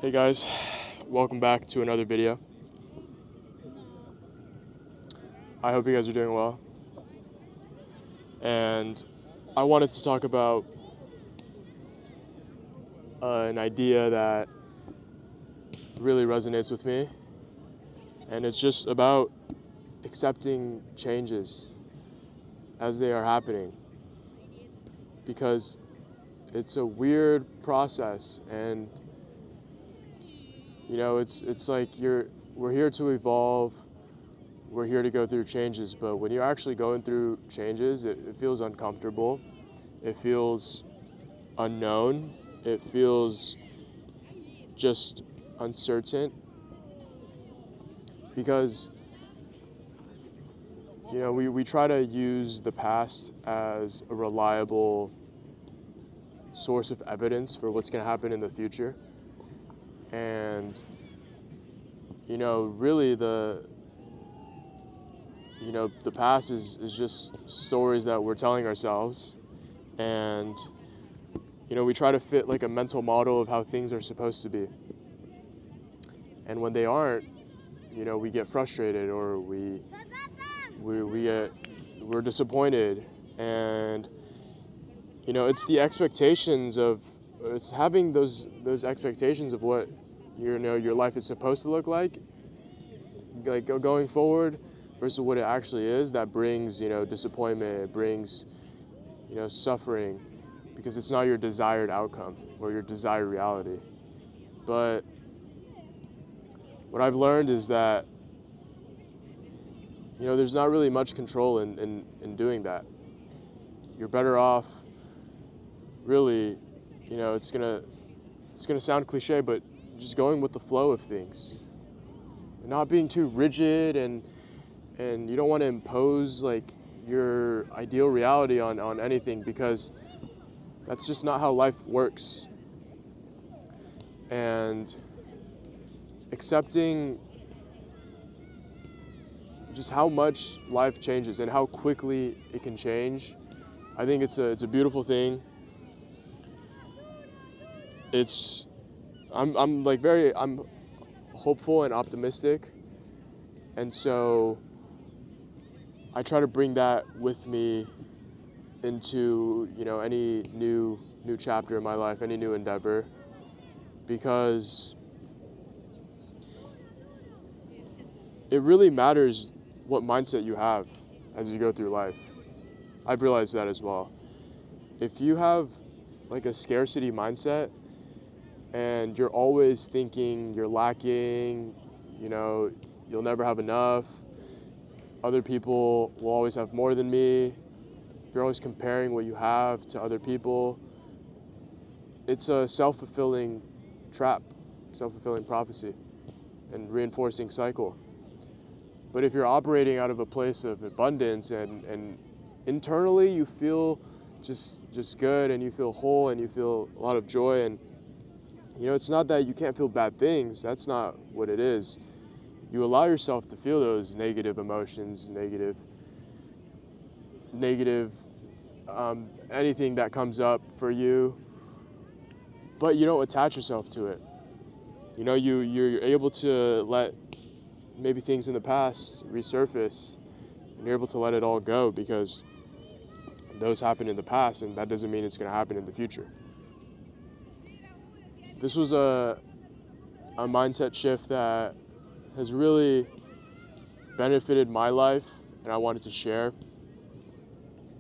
Hey guys, welcome back to another video. I hope you guys are doing well. And I wanted to talk about an idea that really resonates with me. And it's just about accepting changes as they are happening. Because it's a weird process, and it's like we're here to evolve. We're here to go through changes, but when you're actually going through changes, it feels uncomfortable. It feels unknown. It feels just uncertain because we try to use the past as a reliable source of evidence for what's going to happen in the future. And really the past is just stories that we're telling ourselves, and we try to fit like a mental model of how things are supposed to be. And when they aren't, we get frustrated, or we're disappointed. And it's the expectations of it's having those expectations of what your life is supposed to look like going forward versus what it actually is, that brings disappointment. It brings suffering, because it's not your desired outcome or your desired reality. But what I've learned is that there's not really much control in doing that. You're better off, really, it's gonna sound cliche, but just going with the flow of things, not being too rigid, and you don't want to impose like your ideal reality on anything, because that's just not how life works. And accepting just how much life changes and how quickly it can change, I think it's a beautiful thing. I'm hopeful and optimistic, and so I try to bring that with me into any new chapter in my life, any new endeavor, because it really matters what mindset you have as you go through life. I've realized that as well. If you have like a scarcity mindset, and you're always thinking you're lacking, you'll never have enough, other people will always have more than me, if you're always comparing what you have to other people, it's a self-fulfilling trap, self-fulfilling prophecy, and reinforcing cycle. But if you're operating out of a place of abundance, and internally you feel just good, and you feel whole, and you feel a lot of joy, and it's not that you can't feel bad things. That's not what it is. You allow yourself to feel those negative emotions, negative, anything that comes up for you, but you don't attach yourself to it. You're able to let maybe things in the past resurface, and you're able to let it all go, because those happened in the past, and that doesn't mean it's going to happen in the future. This was a mindset shift that has really benefited my life, and I wanted to share,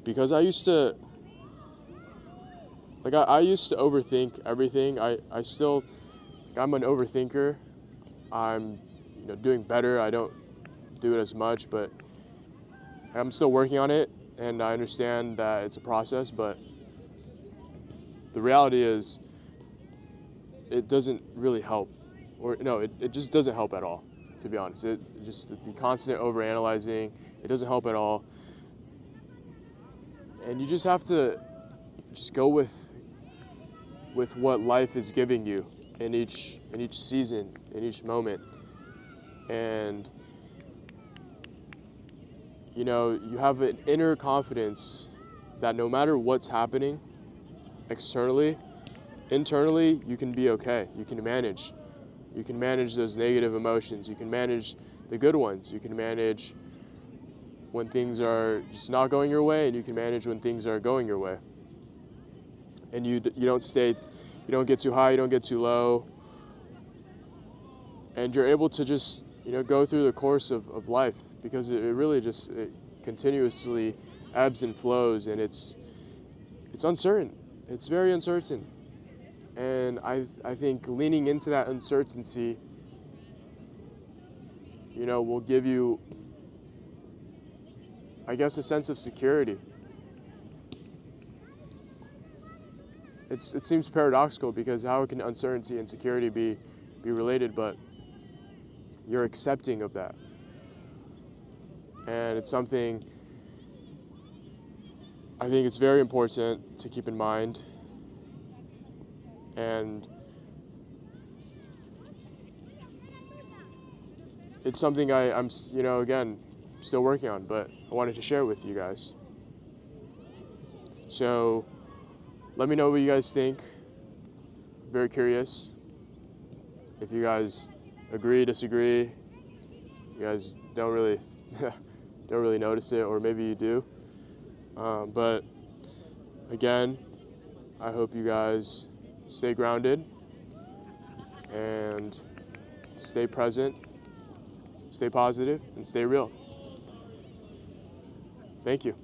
because I used to overthink everything. I'm an overthinker. I'm doing better. I don't do it as much, but I'm still working on it, and I understand that it's a process. But the reality is, it doesn't really help, it just doesn't help at all, to be honest. It just, the constant overanalyzing, it doesn't help at all. And you just have to just go with what life is giving you in each season, in each moment. And you have an inner confidence that no matter what's happening externally, internally, you can be okay. You can manage. You can manage those negative emotions. You can manage the good ones. You can manage when things are just not going your way, and you can manage when things are going your way. And you don't get too high, you don't get too low, and you're able to just go through the course of life, because it really just it continuously ebbs and flows, and it's uncertain. It's very uncertain, and I think leaning into that uncertainty, will give you, I guess, a sense of security. It seems paradoxical, because how can uncertainty and security be related? But you're accepting of that, and it's something I think it's very important to keep in mind, and it's something I'm again still working on, but I wanted to share with you guys. So let me know what you guys think. Very curious. If you guys agree, disagree, you guys don't really notice it, or maybe you do. But again, I hope you guys stay grounded and stay present, stay positive, and stay real. Thank you.